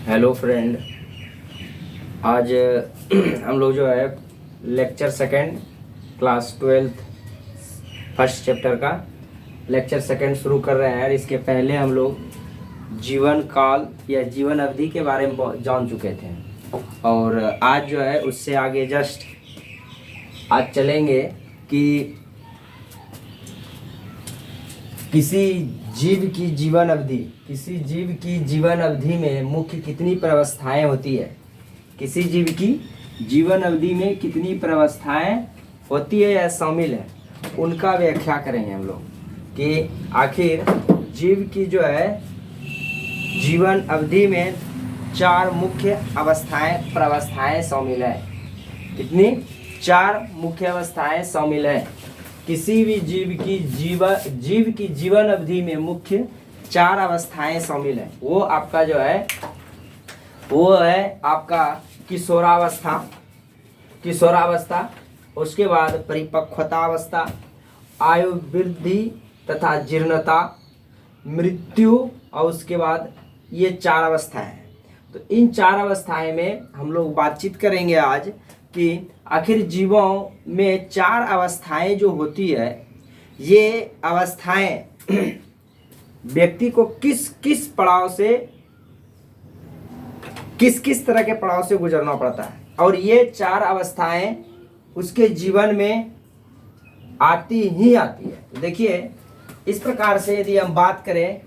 Hello friend. आज हम लोग जो है lecture second class 12th first chapter का लेक्चर सेकंड शुरू कर रहे हैं। इसके पहले हम लोग जीवन काल या जीवन अवधि के बारे में जान चुके थे और आज जो है उससे आगे जस्ट आज चलेंगे कि किसी जीव की जीवन अवधि में मुख्य कितनी प्रवस्थाएं होती है। किसी जीव की जीवन अवधि में कितनी प्रवस्थाएं होती है या शामिल है, उनका व्याख्या करेंगे हम लोग कि आखिर जीव की जो है जीवन अवधि में 4 मुख्य प्रवस्थाएं शामिल है। कितनी? 4 मुख्य अवस्थाएं शामिल है। किसी भी जीव की जीवन अवधि में मुख्य 4 अवस्थाएं शामिल है। वो आपका जो है वो है आपका किशोरावस्था, उसके बाद परिपक्वतावस्था, आयु वृद्धि तथा जीर्णता, मृत्यु और उसके बाद ये 4 अवस्थाएं हैं। तो इन 4 अवस्थाएं में हम लोग बातचीत करेंगे आज कि आखिर जीवों में 4 अवस्थाएं जो होती है, ये अवस्थाएं व्यक्ति को किस पड़ाव से किस तरह के पड़ाव से गुजरना पड़ता है और ये 4 अवस्थाएं उसके जीवन में आती है। देखिए, इस प्रकार से यदि हम बात करें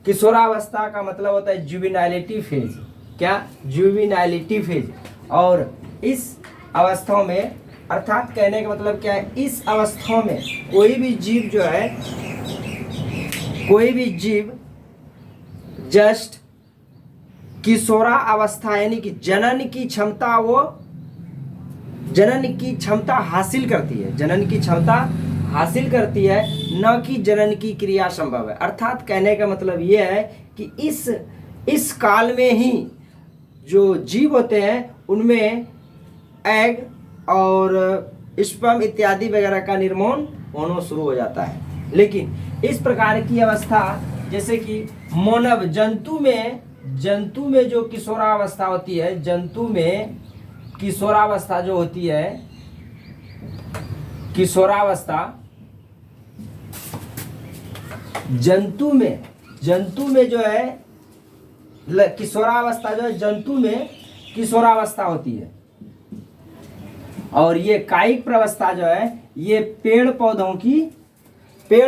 किशोरावस्था का मतलब होता है जुवेनाइलिटी फेज। क्या? जुवेनाइलिटी फेज। और इस अवस्था में अर्थात कहने का मतलब क्या है, इस अवस्था में कोई भी जीव जस्ट किशोरा अवस्था यानी कि जनन की क्षमता हासिल करती है, न कि जनन की क्रिया संभव है। अर्थात कहने का मतलब यह है कि इस काल में ही जो जीव होते हैं उनमें एग और स्पर्म इत्यादि वगैरह का निर्माण होना शुरू हो जाता है। लेकिन इस प्रकार की अवस्था जैसे कि मानव जंतु में जो किशोरावस्था होती है, जंतु में किशोरावस्था जो होती है, जंतु में जो है किशोरावस्था जो है जंतु में किशोरावस्था होती है। और ये कायिक प्रवस्था जो है ये पेड़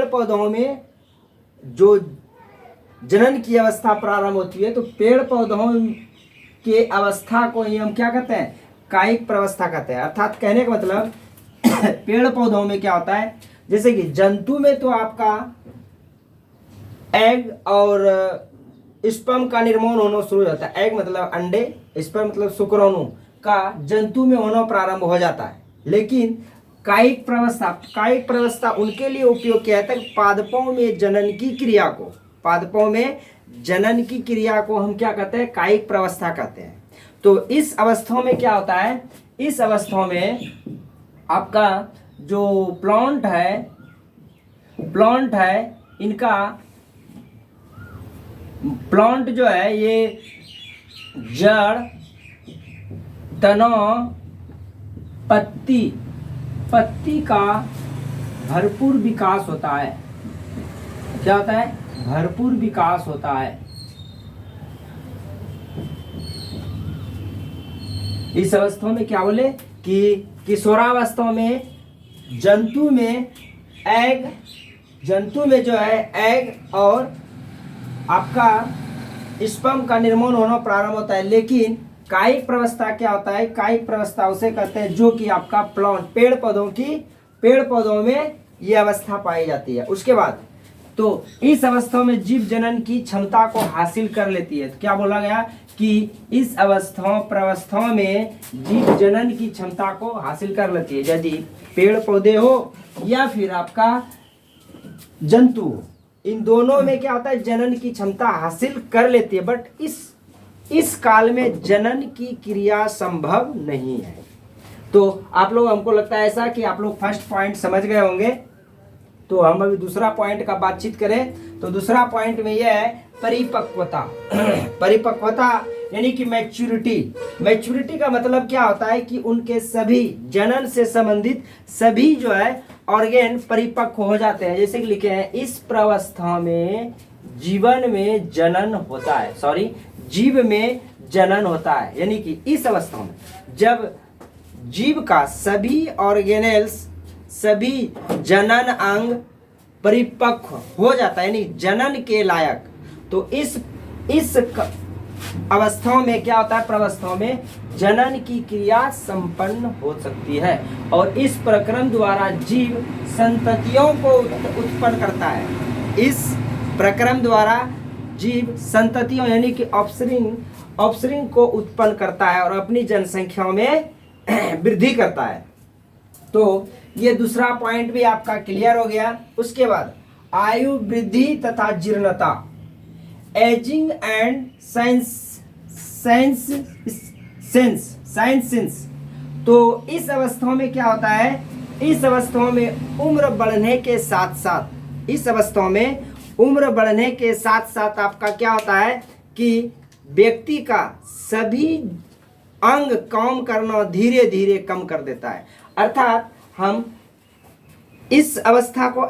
पौधों में जो जनन की अवस्था प्रारंभ होती है, तो पेड़ पौधों के अवस्था को ही हम क्या कहते हैं? कायिक प्रवस्था कहते हैं। अर्थात कहने का मतलब पेड़ पौधों में क्या होता है, जैसे कि जंतु में तो आपका एग और स्पर्म का निर्माण होना शुरू हो जाता है। एग मतलब अंडे, स्पर्म मतलब शुक्राणु का जंतु में होना प्रारंभ हो जाता है। लेकिन कायिक प्रवस्था उनके लिए उपयोग किया जाता है पादपों में जनन की क्रिया को हम क्या कहते हैं? कायिक प्रवस्था कहते हैं। तो इस अवस्था में क्या होता है, इस अवस्था में आपका जो प्लांट है इनका प्लांट जो है ये जड़, तना, पत्ती का भरपूर विकास होता है। क्या होता है? भरपूर विकास होता है। इस अवस्था में क्या बोले कि किशोरावस्था में जंतु में जो है एग और आपका स्पर्म का निर्माण होना प्रारंभ होता है। लेकिन कायिक प्रवस्था क्या होता है? कायिक प्रवस्था उसे कहते हैं जो कि आपका प्लांट पेड़ पौधों में ये अवस्था पाई जाती है। उसके बाद तो इस अवस्था में जीव जनन की क्षमता को हासिल कर लेती है। तो क्या बोला गया कि इस प्रवस्था में जीव जनन की क्षमता को हासिल कर लेती है। यदि पेड़ पौधे हो या फिर आपका जंतु हो, इन दोनों में क्या होता है? जनन की क्षमता हासिल कर लेती है। बट इस काल में जनन की क्रिया संभव नहीं है। तो आप लोग, हमको लगता है ऐसा कि आप लोग फर्स्ट पॉइंट समझ गए होंगे। तो हम अभी दूसरा पॉइंट का बातचीत करें तो दूसरा पॉइंट में यह है परिपक्वता। परिपक्वता यानी कि मैच्योरिटी। मैच्योरिटी का मतलब क्या होता है कि उनके सभी जनन से संबंधित सभी जो है ऑर्गेन परिपक्व हो जाते हैं। जैसे कि लिखे हैं, इस प्रावस्था में जीवन में जनन होता है, सॉरी जीव में जनन होता है। यानी कि इस अवस्था में जब जीव का सभी ऑर्गेनेल्स, सभी जनन अंग परिपक्व हो जाता है, यानी जनन के लायक, तो इस अवस्थाओं में क्या होता है, प्रावस्थाओं में जनन की क्रिया संपन्न हो सकती है और इस प्रक्रम द्वारा जीव संततियों को उत्पन्न करता है। इस प्रक्रम द्वारा जीव संततियों यानी कि ऑफस्प्रिंग को उत्पन्न करता है और अपनी जनसंख्या में वृद्धि करता है। तो ये दूसरा पॉइंट भी आपका क्लियर हो गया। उसके बाद आयु वृद्धि तथा जीर्णता, एजिंग एंड साइंस। तो इस अवस्थाओं में क्या होता है, इस अवस्थाओं में उम्र बढ़ने के साथ साथ, इस अवस्थाओं में उम्र बढ़ने के साथ साथ आपका क्या होता है कि व्यक्ति का सभी अंग काम करना धीरे धीरे कम कर देता है। अर्थात हम इस अवस्था को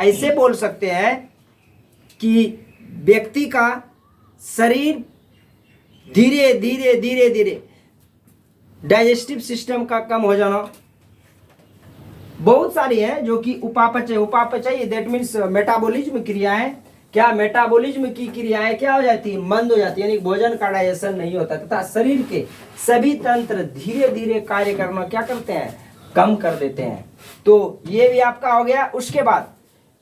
ऐसे बोल सकते हैं कि व्यक्ति का शरीर धीरे धीरे डाइजेस्टिव सिस्टम का कम हो जाना, बहुत सारी है जो कि उपापचय दैट मीन्स मेटाबॉलिज्म क्रियाएं, क्या मेटाबॉलिज्म की क्रियाएं क्या हो जाती है, मंद हो जाती है, यानी भोजन का डाइजेशन नहीं होता तथा शरीर के सभी तंत्र धीरे धीरे कार्य करना क्या करते हैं, कम कर देते हैं। तो ये भी आपका हो गया। उसके बाद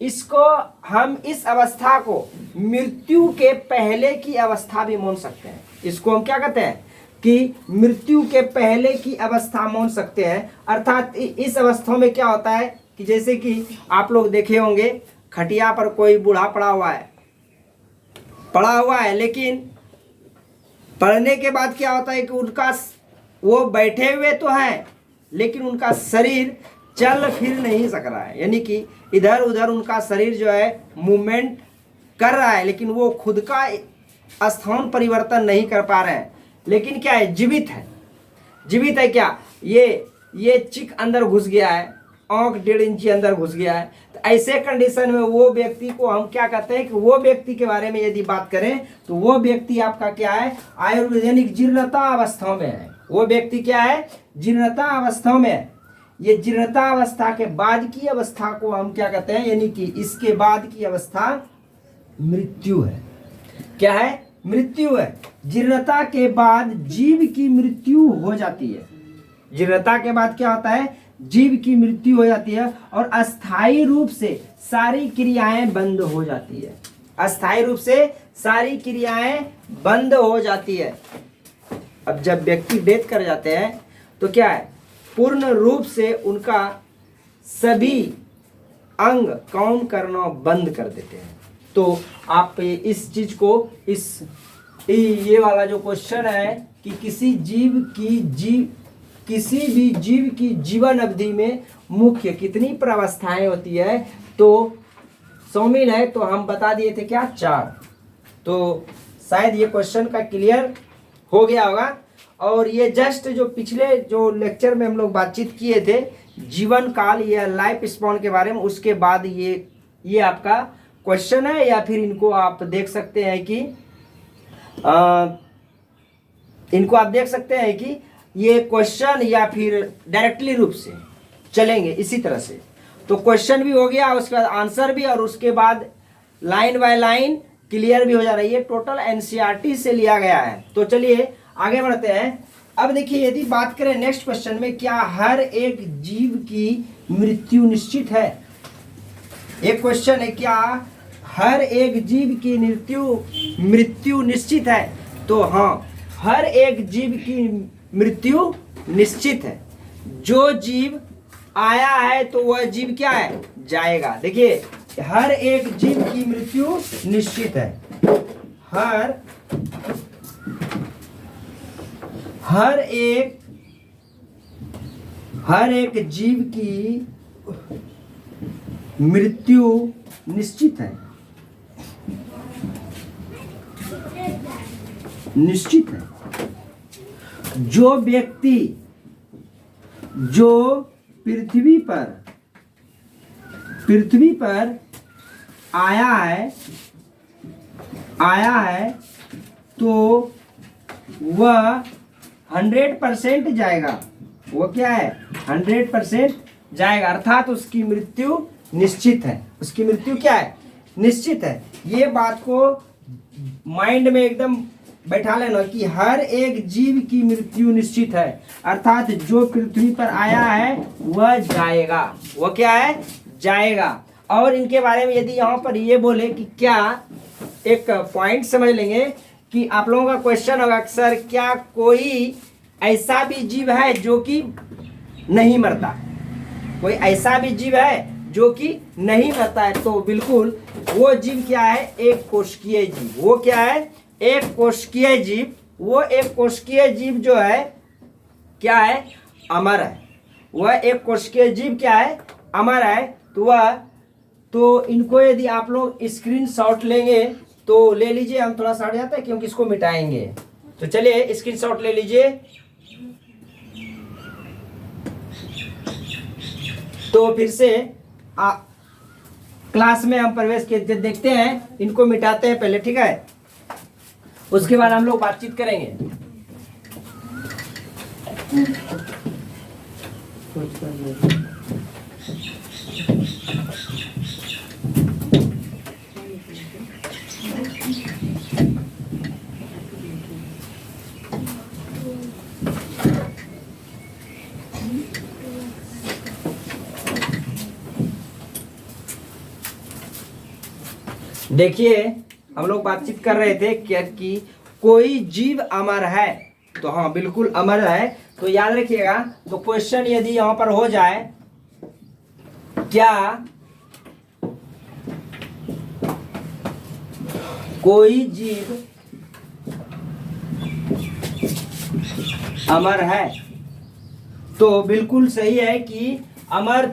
इसको हम इस अवस्था को मृत्यु के पहले की अवस्था भी मान सकते हैं। इसको हम क्या कहते हैं कि मृत्यु के पहले की अवस्था मान सकते हैं। अर्थात इस अवस्था में क्या होता है कि जैसे कि आप लोग देखे होंगे, खटिया पर कोई बूढ़ा पड़ा हुआ है, लेकिन पड़ने के बाद क्या होता है कि उनका वो बैठे हुए तो हैं लेकिन उनका शरीर चल फिर नहीं सक रहा है, यानी कि इधर उधर उनका शरीर जो है मूवमेंट कर रहा है लेकिन वो खुद का स्थान परिवर्तन नहीं कर पा रहे हैं। लेकिन क्या है, जीवित है क्या, ये चिक अंदर घुस गया है, आंख 1.5 इंची अंदर घुस गया है। तो ऐसे कंडीशन में वो व्यक्ति को हम क्या कहते हैं कि वो व्यक्ति के बारे में यदि बात करें तो वो व्यक्ति आपका क्या है, आयुर्वेदिक जीर्णता अवस्था में है। वो व्यक्ति क्या है, जीर्णता अवस्था में है। ये जीर्णता अवस्था के बाद की अवस्था को हम क्या कहते हैं, यानी कि इसके बाद की अवस्था मृत्यु है। क्या है, मृत्यु है। जीर्णता के बाद जीव की मृत्यु हो जाती है। जीर्णता के बाद क्या होता है, जीव की मृत्यु हो जाती है और अस्थायी रूप से सारी क्रियाएं बंद हो जाती है। अस्थायी रूप से सारी क्रियाएं बंद हो जाती है। अब जब व्यक्ति डेथ कर जाते हैं तो क्या है, पूर्ण रूप से उनका सभी अंग काम करना बंद कर देते हैं। तो आप इस चीज को ये वाला जो क्वेश्चन है कि किसी भी जीव की जीवन अवधि में मुख्य कितनी प्रावस्थाएं होती है, तो शामिल है, तो हम बता दिए थे क्या, 4। तो शायद ये क्वेश्चन का क्लियर हो गया होगा। और ये जस्ट जो पिछले जो लेक्चर में हम लोग बातचीत किए थे जीवन काल या लाइफ स्पॉन के बारे में, उसके बाद ये आपका क्वेश्चन है, या फिर इनको आप देख सकते हैं कि ये क्वेश्चन या फिर डायरेक्टली रूप से चलेंगे इसी तरह से। तो क्वेश्चन भी हो गया, उसके बाद आंसर भी, और उसके बाद लाइन बाय लाइन क्लियर भी हो जा रही है। टोटल एनसीईआरटी से लिया गया है। तो चलिए आगे बढ़ते हैं। अब देखिए, यदि बात करें नेक्स्ट क्वेश्चन में, क्या हर एक जीव की मृत्यु निश्चित है? एक क्वेश्चन है, क्या हर एक जीव की मृत्यु निश्चित है? तो हाँ, हर एक जीव की मृत्यु निश्चित है। जो जीव आया है तो वह जीव क्या है, जाएगा। देखिए, हर एक जीव की मृत्यु निश्चित है। हर एक जीव की मृत्यु निश्चित है। निश्चित है। जो व्यक्ति जो पृथ्वी पर आया है तो वह 100% जाएगा। वो क्या है? 100% जाएगा, अर्थात उसकी मृत्यु निश्चित है। उसकी मृत्यु क्या है? निश्चित है। ये बात को माइंड में एकदम बैठा लेना कि हर एक जीव की मृत्यु निश्चित है, अर्थात जो पृथ्वी पर आया है वह जाएगा। वह क्या है? जाएगा। और इनके बारे में यदि यहाँ पर ये बोले कि क्या, एक पॉइंट समझ लेंगे कि आप लोगों का क्वेश्चन होगा अक्सर, क्या कोई ऐसा भी जीव है जो कि नहीं मरता? कोई ऐसा भी जीव है जो कि नहीं मरता है? तो बिल्कुल वो जीव क्या है? एक कोशिकीय जीव। वो क्या है? एक कोशिकीय जीव। वो एक कोशिकीय जीव जो है क्या है? अमर है। वह एक कोशिकीय जीव क्या है? अमर है। तो इनको यदि आप लोग स्क्रीनशॉट लेंगे तो ले लीजिए। हम थोड़ा सा हट जाते हैं क्योंकि इसको मिटाएंगे। तो चलिए स्क्रीनशॉट ले लीजिए। तो फिर से क्लास में हम प्रवेश के देखते हैं, इनको मिटाते हैं पहले, ठीक है? उसके बाद हम लोग बातचीत करेंगे। देखिए, हम लोग बातचीत कर रहे थे क्या कि कोई जीव अमर है। तो हाँ, बिल्कुल अमर है। तो याद रखिएगा। तो क्वेश्चन यदि यहां पर हो जाए, क्या कोई जीव अमर है? तो बिल्कुल सही है कि अमर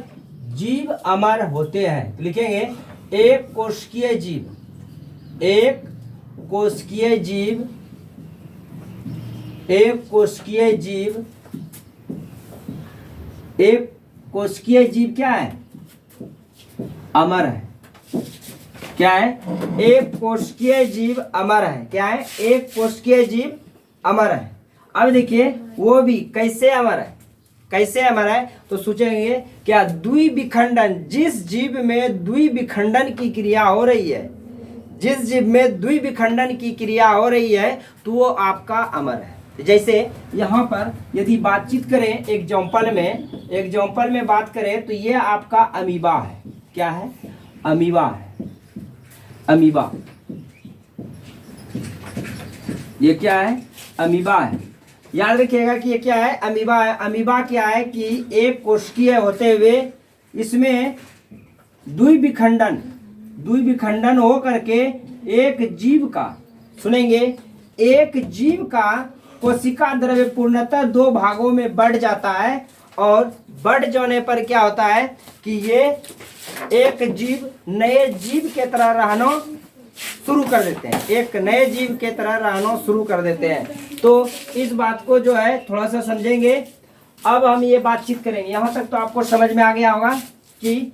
जीव अमर होते हैं। तो लिखेंगे एक कोशिकीय जीव। एक कोशिकीय जीव, एक कोशिकीय जीव, एक कोशिकीय जीव क्या है? अमर है। क्या है? एक कोशिकीय जीव अमर है। क्या है? एक कोशिकीय जीव अमर है। अब देखिए वो भी कैसे अमर है? कैसे अमर है? तो सोचेंगे क्या द्विविखंडन, जिस जीव में द्विविखंडन की क्रिया हो रही है, जिस जीव में द्विविखंडन की क्रिया हो रही है तो वो आपका अमर है। जैसे यहाँ पर यदि बातचीत करें एग्जाम्पल में बात करें तो ये आपका अमीबा है। क्या है? अमीबा है। अमीबा, ये क्या है? अमीबा है। याद रखिएगा कि ये क्या है? अमीबा है। अमीबा क्या है कि एक कोशिकीय होते हुए इसमें द्विविखंडन हो करके एक जीव का, सुनेंगे, एक जीव का कोशिका द्रव्य पूर्णतः दो भागों में बढ़ जाता है। और बढ़ जाने पर क्या होता है कि ये एक जीव नए जीव के तरह रहना शुरू कर देते हैं। एक नए जीव के तरह रहना शुरू कर देते हैं। तो इस बात को जो है थोड़ा सा समझेंगे। अब हम ये बातचीत करेंगे। यहाँ तक तो आपको समझ में आ गया होगा कि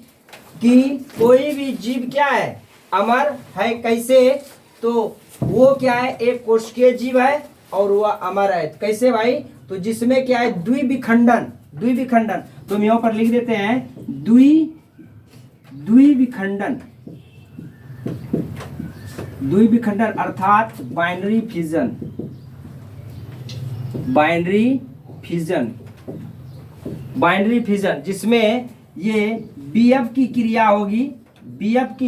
कोई भी जीव क्या है? अमर है। कैसे? तो वो क्या है? एक कोशिकीय जीव है और वह अमर है। कैसे भाई? तो जिसमें क्या है? द्विविखंडन। तो हम यहाँ पर लिख देते हैं द्विविखंडन अर्थात बाइनरी फिजन, जिसमें ये बीएफ की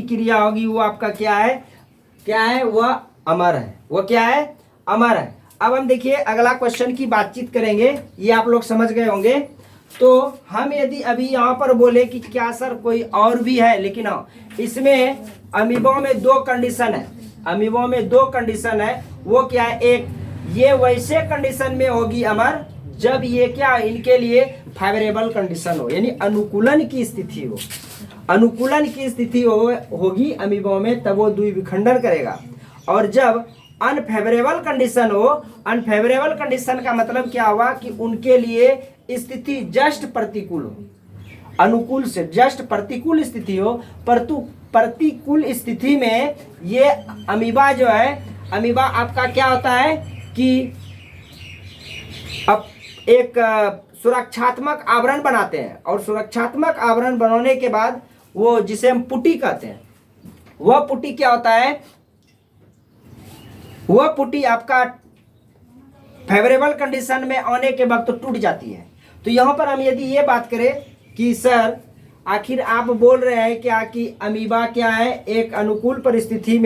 क्रिया होगी। वो आपका क्या है? वह अमर है। वो क्या है? अमर है। अब हम देखिए अगला क्वेश्चन की बातचीत करेंगे। ये आप लोग समझ गए होंगे। तो हम यदि अभी यहाँ पर बोले कि क्या सर कोई और भी है, लेकिन हाँ, इसमें अमीबा में दो कंडीशन है। वो क्या है? एक, ये वैसे कंडीशन में होगी अमर जब ये क्या, इनके लिए फेवरेबल कंडीशन हो, यानी अनुकूलन की स्थिति हो। होगी अमीबा में, तब वो द्विविखंडन करेगा। और जब अनफेवरेबल कंडीशन हो, अनफेवरेबल कंडीशन का मतलब क्या हुआ कि उनके लिए स्थिति जस्ट प्रतिकूल हो, अनुकूल से जस्ट प्रतिकूल स्थिति हो। परंतु प्रतिकूल स्थिति में ये अमीबा जो है, अमीबा आपका क्या होता है कि अब एक सुरक्षात्मक आवरण बनाते हैं, और सुरक्षात्मक आवरण बनाने के बाद वो जिसे हम पुटी कहते हैं, वह पुटी क्या होता है, वह पुटी आपका फेवरेबल कंडीशन में आने के वक्त तो टूट जाती है। तो यहाँ पर हम यदि ये बात करें कि सर आखिर आप बोल रहे हैं क्या कि अमीबा क्या है, एक अनुकूल परिस्थिति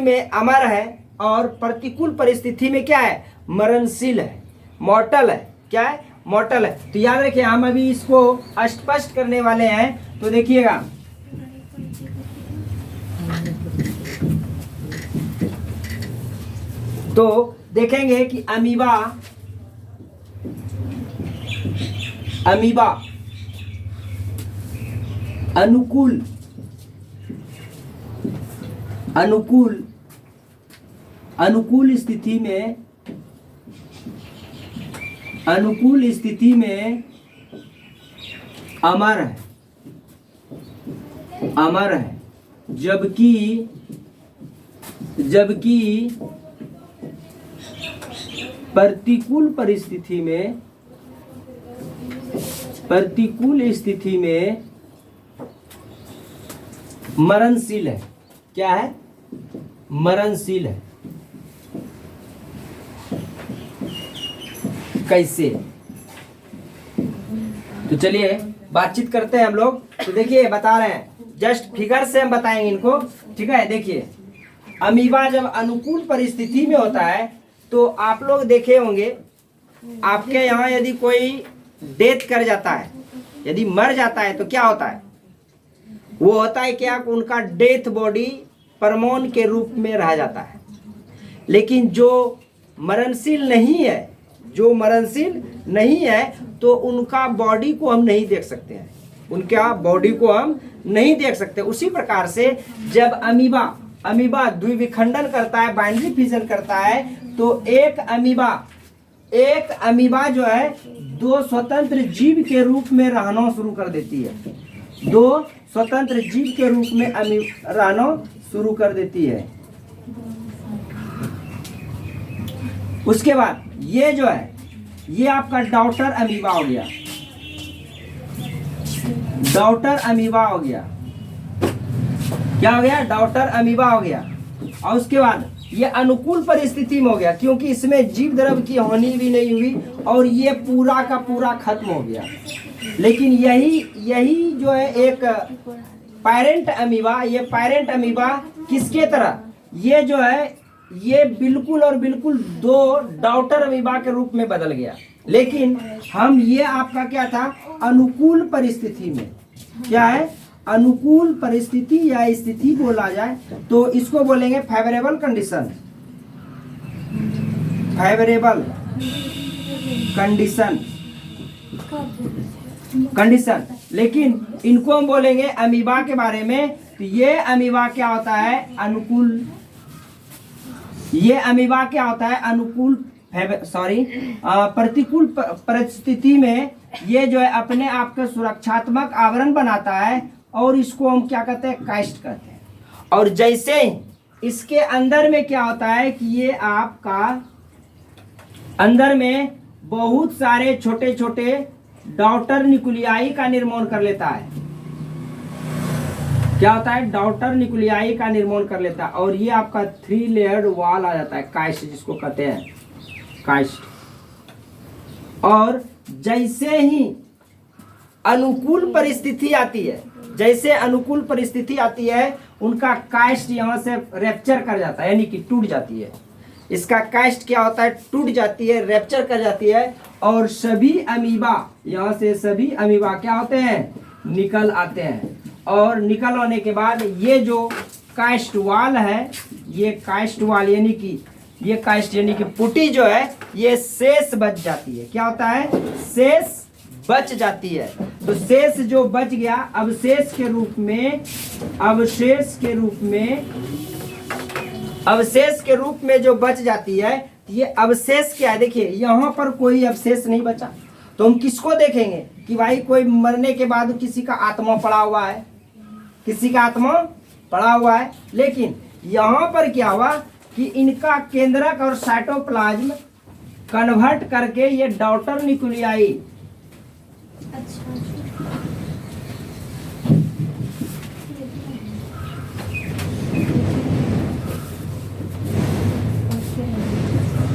में अमर है और प्रतिकूल परिस्थिति में क्या है, मरणशील है, मॉर्टल है। क्या है, मॉर्टल है। तो याद रखिए, हम अभी इसको स्पष्ट करने वाले हैं। तो देखिएगा, तो देखेंगे कि अमीबा अनुकूल स्थिति में अमर है, जबकि प्रतिकूल स्थिति में मरणशील है। क्या है, मरणशील है। कैसे, तो चलिए बातचीत करते हैं हम लोग। तो देखिए बता रहे हैं, जस्ट फिगर से हम बताएंगे इनको, ठीक है। देखिए, अमीबा जब अनुकूल परिस्थिति में होता है तो आप लोग देखे होंगे, आपके यहाँ यदि कोई डेथ कर जाता है, यदि मर जाता है, तो क्या होता है, वो होता है क्या, उनका डेथ बॉडी परमोन के रूप में रह जाता है। लेकिन जो मरणशील नहीं है तो उनका बॉडी को हम नहीं देख सकते हैं, उनका बॉडी को हम नहीं देख सकते। उसी प्रकार से जब अमीबा द्विविखंडन करता है, बाइनरी फिजन करता है, तो एक अमीबा जो है दो स्वतंत्र जीव के रूप में रहना शुरू कर देती है, दो स्वतंत्र जीव के रूप में रहना शुरू कर देती है। उसके बाद ये जो है, ये आपका डॉटर अमीबा हो गया, क्या हो गया, डॉटर अमीबा हो गया। और उसके बाद ये अनुकूल परिस्थिति में हो गया, क्योंकि इसमें जीव द्रव्य की हानि भी नहीं हुई और ये पूरा का पूरा खत्म हो गया। लेकिन यही जो है एक पैरेंट अमीबा, ये पैरेंट अमीबा किसके तरह, ये जो है ये बिल्कुल और बिल्कुल दो डॉटर अमीबा के रूप में बदल गया। लेकिन हम ये आपका क्या था, अनुकूल परिस्थिति में, क्या है, अनुकूल परिस्थिति या स्थिति बोला जाए तो इसको बोलेंगे फेवरेबल कंडीशन। लेकिन इनको हम बोलेंगे अमीबा के बारे में, तो ये अमीबा क्या होता है, अनुकूल, ये अमीबा क्या होता है, प्रतिकूल परिस्थिति में ये जो है अपने आप का सुरक्षात्मक आवरण बनाता है, और इसको हम क्या कहते हैं, काइस्ट कहते हैं। और जैसे इसके अंदर में क्या होता है कि ये आपका अंदर में बहुत सारे छोटे छोटे डॉटर न्यूक्लियाई का निर्माण कर लेता है। क्या होता है, डॉटर न्यूक्लियाई का निर्माण कर लेता है, और ये आपका 3 लेयर्ड वॉल आ जाता है, काइस्ट जिसको कहते हैं, काइस्ट। और जैसे ही अनुकूल परिस्थिति आती है, उनका काइस्ट यहाँ से रैप्चर कर जाता है, यानी कि टूट जाती है। इसका काइस्ट क्या होता है, टूट जाती है, रैप्चर कर जाती है, और सभी अमीबा यहाँ से सभी अमीबा क्या होते हैं, निकल आते हैं। और निकल आने के बाद ये जो काइस्ट वाल है, ये काइस्ट वाल यानी कि ये काइस्ट यानी कि पुटी जो है, ये शेष बच जाती है। क्या होता है, शेष बच जाती है। तो शेष जो बच गया, अवशेष के रूप में अवशेष के रूप में जो बच जाती है, ये अवशेष क्या है? देखिए यहाँ पर कोई अवशेष नहीं बचा, तो हम किसको देखेंगे कि भाई कोई मरने के बाद किसी का आत्मा पड़ा हुआ है, किसी का आत्मा पड़ा हुआ है। लेकिन यहाँ पर क्या हुआ कि इनका केंद्रक और साइटोप्लाज्म कन्वर्ट करके ये डॉटर न्यूक्लियाई,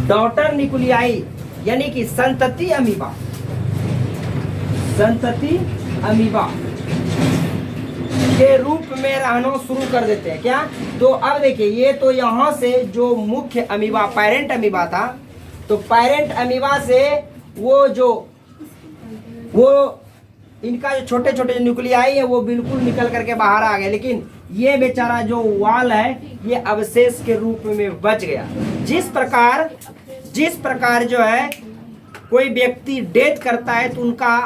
डॉटर न्यूक्लियाई यानी कि संतति अमीबा, संतति अमीबा के रूप में रहना शुरू कर देते हैं। क्या? तो अब देखिए ये तो यहाँ से जो मुख्य अमीबा पैरेंट अमीबा था, तो पैरेंट अमीबा से वो इनका जो छोटे छोटे न्यूक्लियाई है वो बिल्कुल निकल करके बाहर आ गए, लेकिन ये बेचारा जो वाल है ये अवशेष के रूप में बच गया। जिस प्रकार जो है कोई व्यक्ति डेथ करता है तो उनका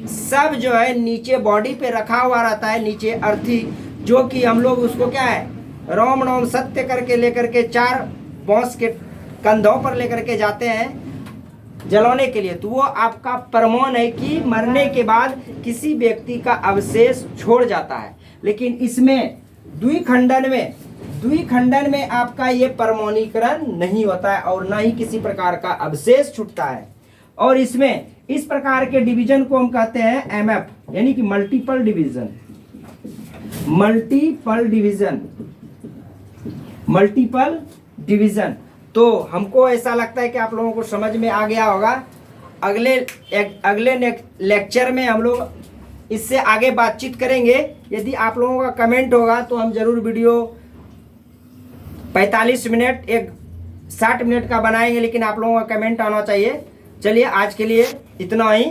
सब जो है नीचे बॉडी पे रखा हुआ रहता है, नीचे अर्थी, जो कि हम लोग उसको क्या है रोम नोम सत्य करके लेकर के 4 बांस के कंधों पर लेकर के जाते हैं जलाने के लिए। तो वो आपका प्रमाण है कि मरने के बाद किसी व्यक्ति का अवशेष छोड़ जाता है। लेकिन इसमें द्विखंडन में आपका ये परमाणुकरण नहीं होता है और न ही किसी प्रकार का अवशेष छूटता है। और इसमें इस प्रकार के डिवीजन को हम कहते हैं एमएफ, यानी कि मल्टीपल डिवीजन। Multiple division. तो हमको ऐसा लगता है कि आप लोगों को समझ में आ गया होगा। अगले लेक्चर में हम लोग इससे आगे बातचीत करेंगे। यदि आप लोगों का कमेंट होगा तो हम जरूर वीडियो 45 मिनट 60 मिनट का बनाएंगे, लेकिन आप लोगों का कमेंट आना चाहिए। चलिए आज के लिए इतना ही।